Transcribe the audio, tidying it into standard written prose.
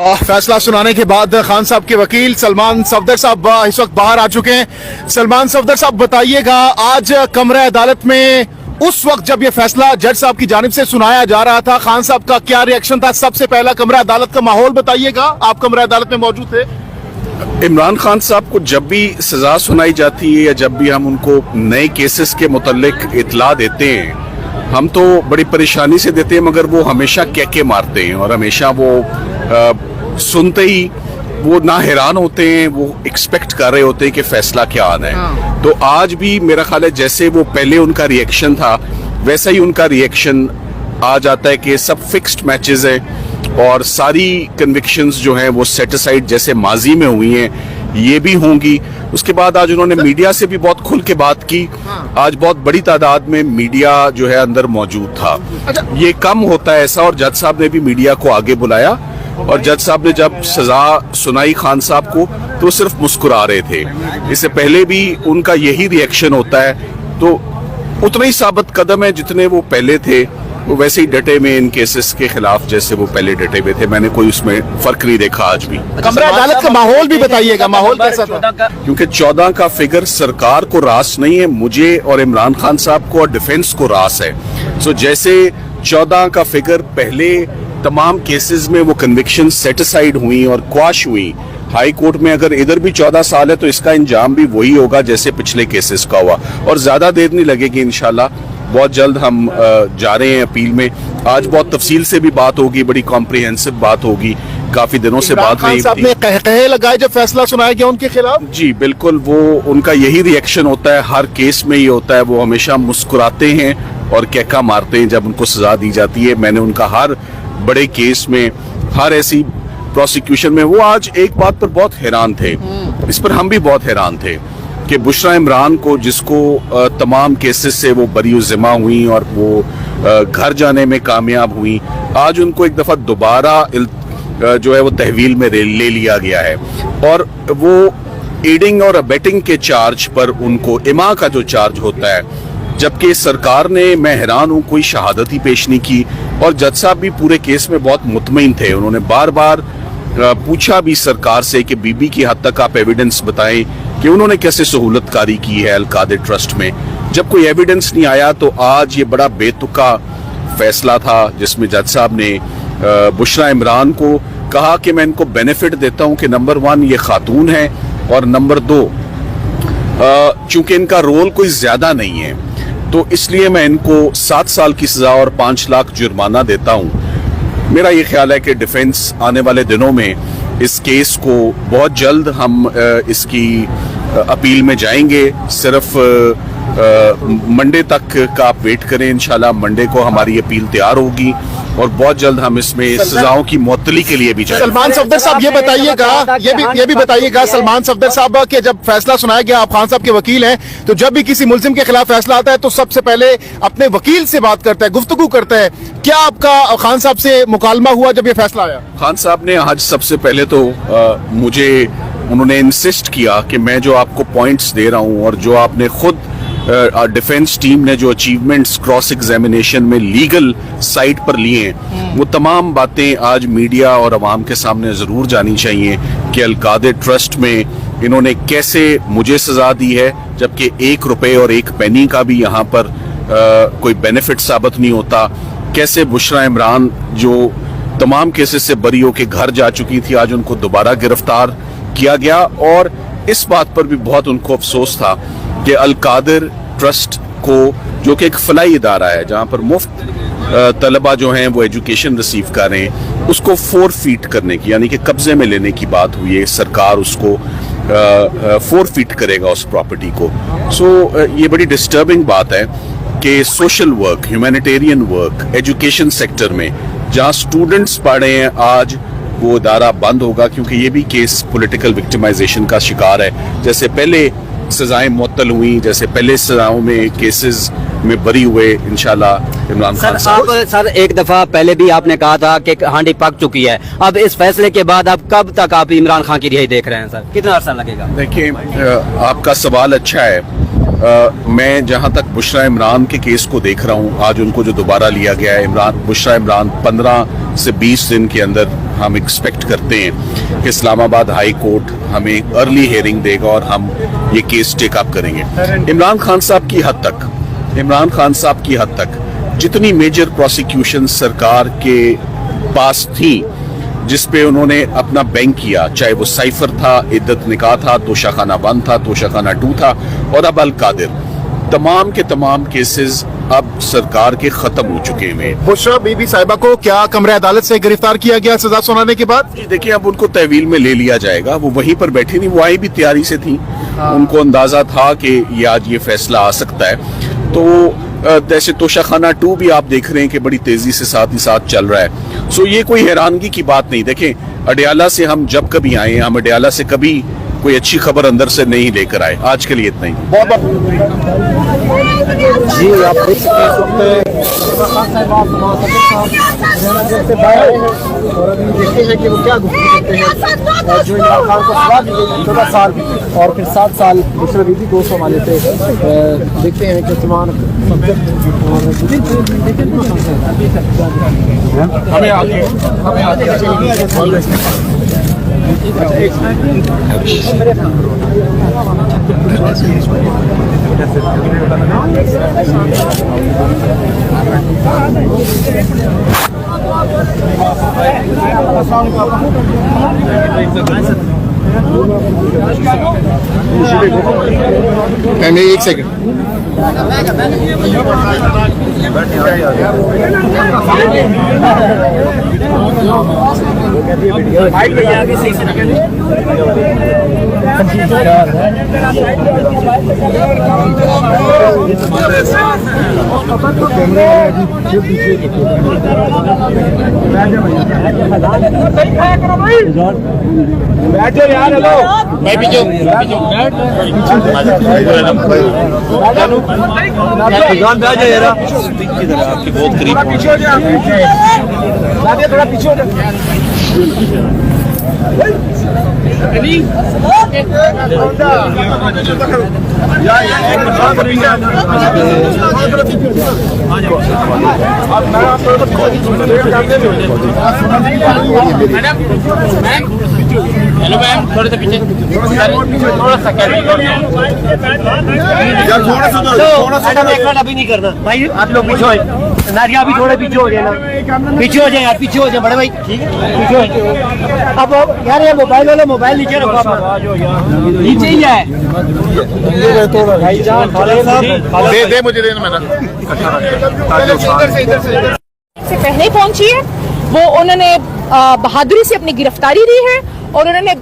फैसला सुनाने के बाद खान साहब के वकील सलमान सफदर साहब इस वक्त बाहर आ चुके हैं। सलमान सफदर साहब बताइएगा, आज कमरा अदालत में उस वक्त जब ये फैसला जज साहब की जानिब से सुनाया जा रहा था, खान साहब का क्या रिएक्शन था? सबसे पहला कमरा अदालत का माहौल बताइएगा, आप कमरा अदालत में मौजूद थे। इमरान खान साहब को जब भी सजा सुनाई जाती है या जब भी हम उनको नए केसेस के मुतल्लिक इतला देते हैं, हम तो बड़ी परेशानी से देते हैं, मगर वो हमेशा कहके मारते हैं और हमेशा वो सुनते ही वो ना हैरान होते हैं, वो एक्सपेक्ट कर रहे होते हैं कि फैसला क्या आना है। तो आज भी मेरा ख्याल है जैसे वो पहले उनका रिएक्शन था वैसा ही उनका रिएक्शन आ जाता है कि सब फिक्स्ड मैचेस है और सारी कन्विक्शंस जो हैं वो सेट असाइड जैसे माजी में हुई हैं ये भी होंगी। उसके बाद आज उन्होंने मीडिया से भी बहुत खुल के बात की। आज बहुत बड़ी तादाद में मीडिया जो है अंदर मौजूद था। ये कम होता है ऐसा, और जज साहब ने भी मीडिया को आगे बुलाया और जज साहब ने जब सजा सुनाई खान साहब को तो सिर्फ मुस्कुरा रहे थे। इससे पहले भी उनका यही रिएक्शन होता है, तो उतना ही साबित कदम है जितने वो पहले थे, वो वैसे ही डटे में इन केसेस के खिलाफ जैसे वो पहले डटे हुए थे। मैंने कोई उसमें फर्क नहीं देखा आज भी। कमरा अदालत का माहौल भी बताइएगा, माहौल कैसा था? क्योंकि 14 का फिगर सरकार को रास नहीं है, मुझे और इमरान खान साहब को और डिफेंस को रास है। सो जैसे 14 का फिगर पहले तमाम केसेस में वो कन्विक्शन सेट असाइड हुई और क्वाश हुई हाई कोर्ट में, अगर इधर भी 14 साल है तो इसका इंजाम भी वही होगा जैसे पिछले केसेस का हुआ, और ज्यादा देर नहीं लगेगी इंशाल्लाह। बहुत जल्द हम जा रहे हैं अपील में। आज बहुत तफसील से भी बात होगी, बड़ी कॉम्प्रिहेंसिव बात होगी, काफी दिनों से बात नहीं हुई थी। कहे लगाए जब फैसला सुनाया गया उनके खिलाफ। जी बिल्कुल, वो उनका यही रिएक्शन होता है, हर केस में ये होता है। वो हमेशा मुस्कुराते हैं और कहका मारते हैं जब उनको सजा दी जाती है। मैंने उनका हर बड़े केस में, हर ऐसी प्रोसिक्यूशन में, वो आज एक बात पर बहुत हैरान थे, इस पर हम भी बहुत हैरान थे कि बुशरा इमरान को, जिसको तमाम केसेस से वो बरी ज़िम्मा हुई और वो घर जाने में कामयाब हुई, आज उनको एक दफा दोबारा जो है वो तहवील में ले लिया गया है और वो एडिंग और अबेटिंग के चार्ज पर उनको इमा का जो चार्ज होता है, जबकि सरकार ने, मैं हैरान हूं, कोई शहादत ही पेश नहीं की। और जज साहब भी पूरे केस में बहुत मुतमईन थे। उन्होंने बार बार पूछा भी सरकार से कि बीबी की हद तक आप एविडेंस बताएं कि उन्होंने कैसे सहूलतकारी की है अल-कादिर ट्रस्ट में। जब कोई एविडेंस नहीं आया तो आज ये बड़ा बेतुका फैसला था जिसमें जज साहब ने बुशरा इमरान को कहा कि मैं इनको बेनिफिट देता हूं कि नंबर 1 ये खातून है और नंबर 2 चूंकि इनका रोल कोई ज्यादा नहीं है तो इसलिए मैं इनको 7 साल की सजा और 5 लाख जुर्माना देता हूं। मेरा ये ख्याल है कि डिफेंस आने वाले दिनों में इस केस को बहुत जल्द हम इसकी अपील में जाएंगे। सिर्फ मंडे तक का आप वेट करें, इंशाल्लाह मंडे को हमारी अपील तैयार होगी और बहुत जल्द हम इसमें सजाओं की मुअत्तली के लिए भी जाएंगे। सलमान सफदर साहब ये बताइएगा, ये भी बताइएगा सलमान सफदर साहब के जब फैसला सुनाया गया, आप खान साहब के वकील हैं, तो जब भी किसी मुल्जिम के खिलाफ फैसला आता है तो सबसे पहले अपने वकील से बात करता है, गुफ्तगू करता है। क्या आपका खान साहब से मुकालमा हुआ जब ये फैसला आया? खान साहब ने आज सबसे पहले तो मुझे उन्होंने इंसिस्ट किया कि मैं जो आपको पॉइंट्स दे रहा हूं और जो आपने खुद डिफेंस टीम ने जो अचीवमेंट्स क्रॉस एग्जामिनेशन में लीगल साइड पर लिए हैं, वो तमाम बातें आज मीडिया और अवाम के सामने जरूर जानी चाहिए कि अल-कादिर ट्रस्ट में इन्होंने कैसे मुझे सजा दी है, जबकि 1 रुपए और 1 पैनी का भी यहाँ पर कोई बेनिफिट साबित नहीं होता। कैसे बुशरा इमरान जो तमाम केसेस से बरी होकर घर जा चुकी थी, आज उनको दोबारा गिरफ्तार किया गया। और इस बात पर भी बहुत उनको अफसोस था कि अल-कादिर ट्रस्ट को, जो कि एक फलाई इदारा है जहां पर मुफ्त तलबा जो हैं वो एजुकेशन रिसीव कर रहे हैं, उसको 4 फीट करने की, यानी कि कब्जे में लेने की बात हुई है। सरकार उसको 4 फीट करेगा उस प्रॉपर्टी को। सो ये बड़ी डिस्टर्बिंग बात है कि social work, humanitarian work, education sector में जहां स्टूडेंट्स पढ़ रहे हैं, आज वो इदारा बंद होगा, क्योंकि ये भी केस पॉलिटिकल विक्टिमाइजेशन का शिकार है। जैसे पहले सजाएं मुअत्तल हुई, जैसे पहले सजाओं में केसेस में बरी हुए, इंशाल्लाह इमरान खान साहब। सर एक दफा पहले भी आपने कहा था कि हांडी पक चुकी है, अब इस फैसले के बाद अब कब तक आप इमरान खान की रिहाई देख रहे हैं सर? कितना अर्सा लगेगा? देखिए, आपका सवाल अच्छा है। मैं जहां तक बुशरा इमरान के केस को देख रहा हूं, आज उनको जो दोबारा लिया गया है, बुशरा इमरान 15 से 20 दिन के अंदर हम एक्सपेक्ट करते हैं कि इस्लामाबाद हाई कोर्ट हमें अर्ली हियरिंग देगा और हम ये केस टेक अप करेंगे। इमरान खान साहब की हद तक जितनी मेजर प्रोसिक्यूशन सरकार के पास थी, जिस पे उन्होंने अपना बैंक किया, चाहे वो साइफर था, इद्दत निकाह था, तोशाखाना 1 था, तोशाखाना 2 था और अब अल कादिर, तमाम के तमाम केसेस अब सरकार के खत्म हो चुके हैं। बुशरा बीबी साहिबा को क्या कमरे अदालत से गिरफ्तार किया गया सजा सुनाने के बाद? जी देखिए, अब उनको तहवील में ले लिया जाएगा। वो वहीं पर बैठी नहीं, वो आई भी तैयारी से थी। उनको अंदाजा था कि ये आज ये फैसला आ सकता है। तो जैसे तोशाखाना 2 भी आप देख रहे हैं कि बड़ी तेजी से साथ ही साथ चल रहा है। सो ये कोई हैरानगी की बात नहीं। देखें, अडयाला से हम जब कभी आए, हम अडयाला से कभी कोई अच्छी खबर अंदर से नहीं लेकर आए। आज के लिए इतना ही। जी, आप देख सकते हैं और अभी देखते हैं कि वो क्या गुफ्तगू करते हैं। और जो इमरान खान को सजा दी गई 14 साल और फिर 7 साल बुशरा बीबी को उस हवाले से देखते हैं कि तमाम मैं एक सेकंड। बैठो यार, हेलो मैं पीछे आपके बहुत करीब पीछे हो जाए, थोड़ा पीछे हो जाए। हेलो मैम, थोड़े से पीछे, थोड़ा सा अभी नहीं करना भाई, आप लोग पीछे हो नारिया, अभी थोड़े पीछे हो जाए ना, पीछे हो जाए यार, पीछे हो जाए बड़े भाई, ठीक है पीछे हो जाए। अब यार ये मोबाइल वाला मोबाइल नीचे रखो, आप नीचे ही है दे मुझे देना मैंने से पहले पहुंची है। वो उन्होंने बहादुरी से अपनी गिरफ्तारी दी है और उन्होंने